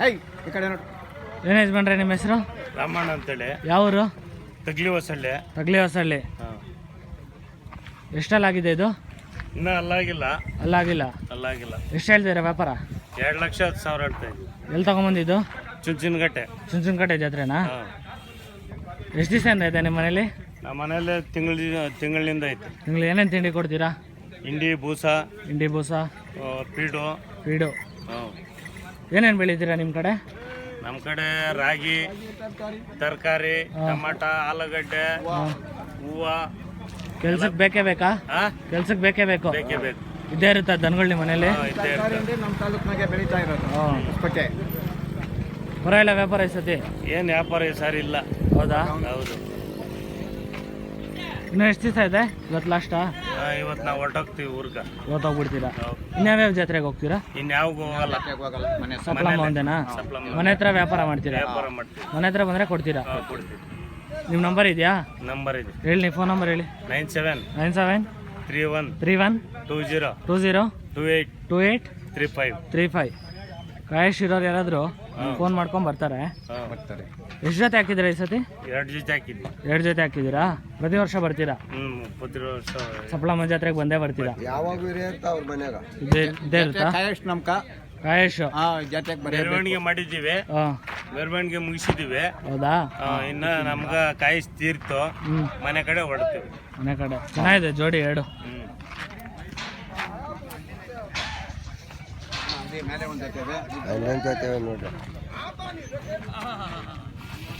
ಈ ಕಡೆ ನೋಡಿ. ಏನು ಯಜಮಾನ್ರೆ ನಿಮ್ಮ ಹೆಸರು? ರಾಮಣ್ಣ ಅಂತೇಳಿ. ಯಾವೂರು? ತಗ್ಲಿ ಹೊಸಳ್ಳಿ. ತಗ್ಲಿ ಹೊಸಳ್ಳಿ. ಎಷ್ಟಲ್ಲಾಗಿದೆ ಇದು? ಇನ್ನೂ ಅಲ್ಲಾಗಿಲ್ಲ. ಅಲ್ಲಾಗಿಲ್ಲ. ಎಷ್ಟು ಹೇಳ್ತೀರಾ ವ್ಯಾಪಾರ? 2,10,000 ಹೇಳ್ತಾ ಇದ್ವಿ. ಎಲ್ಲಿ ತಗೊಂಬಂದಿದ್ದು? ಚುಂಚನಕಟ್ಟೆ. ಚುಂಚನಕಟ್ಟೆ ಜಾತ್ರೆನಾ? ಎಷ್ಟು ದಿವಸದಿಂದ ಐತೆ ನಿಮ್ಮ ಮನೇಲಿ? ನಮ್ಮ ಮನೇಲಿ ತಿಂಗಳಿಂದ ಐತೆ. ತಿಂಗಳು ಏನೇನು ತಿಂಡಿ ಕೊಡ್ತೀರಾ? ಹಿಂಡಿ ಬೂಸ, ಪೀಡು. ಏನೇನು ಬೆಳಿತೀರಾ ನಿಮ್ಮ ಕಡೆ? ನಮ್ಮ ಕಡೆ ರಾಗಿ, ತರಕಾರಿ, ಟಮಾಟ, ಆಲೂಗಡ್ಡೆ, ಹೂವು. ಕೆಲ್ಸಕ್ಕೆ ಬೇಕೇ ಬೇಕಾ? ಕೆಲ್ಸಕ್ಕೆ ಬೇಕೇ ಬೇಕು. ಇದ್ದೇ ಇರುತ್ತಾ ದನಗಳು ನಿಮ್ಮ ಮನೇಲಿ? ನಮ್ಮ ತಾಲೂಕಿನಾಗೆ ಬೆಳೀತಾ ಇರೋದು. ಹೊಸಪೇಟೆ. ಪರವಾಗಿಲ್ಲ ವ್ಯಾಪಾರ ಈ ಸತಿ? ಏನು ವ್ಯಾಪಾರ ಸರಿ ಇಲ್ಲ. ಹೌದಾ? ಹೌದು. ಇನ್ನೂ ಎಷ್ಟು ದಿವಸ ಇದೆ? ಇವತ್ತು ಲಾಸ್ಟಾ? ಇವತ್ತು ನಾವು ಹೊರಟೋಗ್ತೀವಿ ಊರ್ಗ. ಹೋಗ್ಬಿಡ್ತೀರಾ? ಇನ್ಯಾವ್ಯಾವ ಜಾತ್ರೆಗೆ ಹೋಗ್ತೀರಾ? ಇನ್ಯಾವಾಗ ಹೋಗಲ್ಲ. ಸಪ್ಲಮ್ಮ ಒಂದೇನಾ? ಮನೆ ಹತ್ರ ವ್ಯಾಪಾರ ಮಾಡ್ತೀರಾ? ವ್ಯಾಪಾರ ಮಾಡ್ತೀವಿ. ಮನೆ ಹತ್ರ ಬಂದರೆ ಕೊಡ್ತೀರಾ? ಕೊಡ್ತೀವಿ. ನಿಮ್ಮ ನಂಬರ್ ಇದೆಯಾ? ನಂಬರ್ ಇದೆ. ಹೇಳಿ, ನೀವು ಫೋನ್ ನಂಬರ್ ಹೇಳಿ. 97 31 20 28 35. ಕಾಯಶ್ ಇರೋರು ಯಾರಾದರೂ ಫೋನ್ ಮಾಡ್ಕೊಂಡು ಬರ್ತಾರೆ. ಎಷ್ಟು ಜೊತೆ ಹಾಕಿದ್ದೀರಾ ಈ ಸತಿ? 2 ಜೊತೆ ಹಾಕಿದ್ವಿ. 2 ಜೊತೆ ಹಾಕಿದ್ದೀರಾ? ಪ್ರತಿ ವರ್ಷ ಬರ್ತೀರಾ? ಪ್ರತಿ ವರ್ಷ ಸಪ್ಲಮ್ಮ ಜಾತ್ರೆಗೆ ಬಂದೇ ಬರ್ತೀರಾ? ಯಾವಾಗ ಅವ್ರ ಮನ್ಯಾಗ ಇದೇ ಇರುತ್ತಾ? ಕಾಯಶ್ ಜಾತ್ರೆಗೆ ಮೆರವಣಿಗೆ ಮಾಡಿದ್ದೀವಿ. ಮೆರವಣಿಗೆ ಮುಗಿಸಿದ್ದೀವಿ. ಹೌದಾ? ಇನ್ನ ನಮ್ಗ ಕಾಯಿಸ್ ತೀರ್ತು. ಮನೆ ಕಡೆ ಹೊರಡ್ತೀವಿ. ಮನೆ ಕಡೆ ಚೆನ್ನಾಗಿದೆ ಜೋಡಿ ಎರಡು. ಮೇಲೆ ಒಂದು ಜೊತೆ ನೋಡ್ರಿ.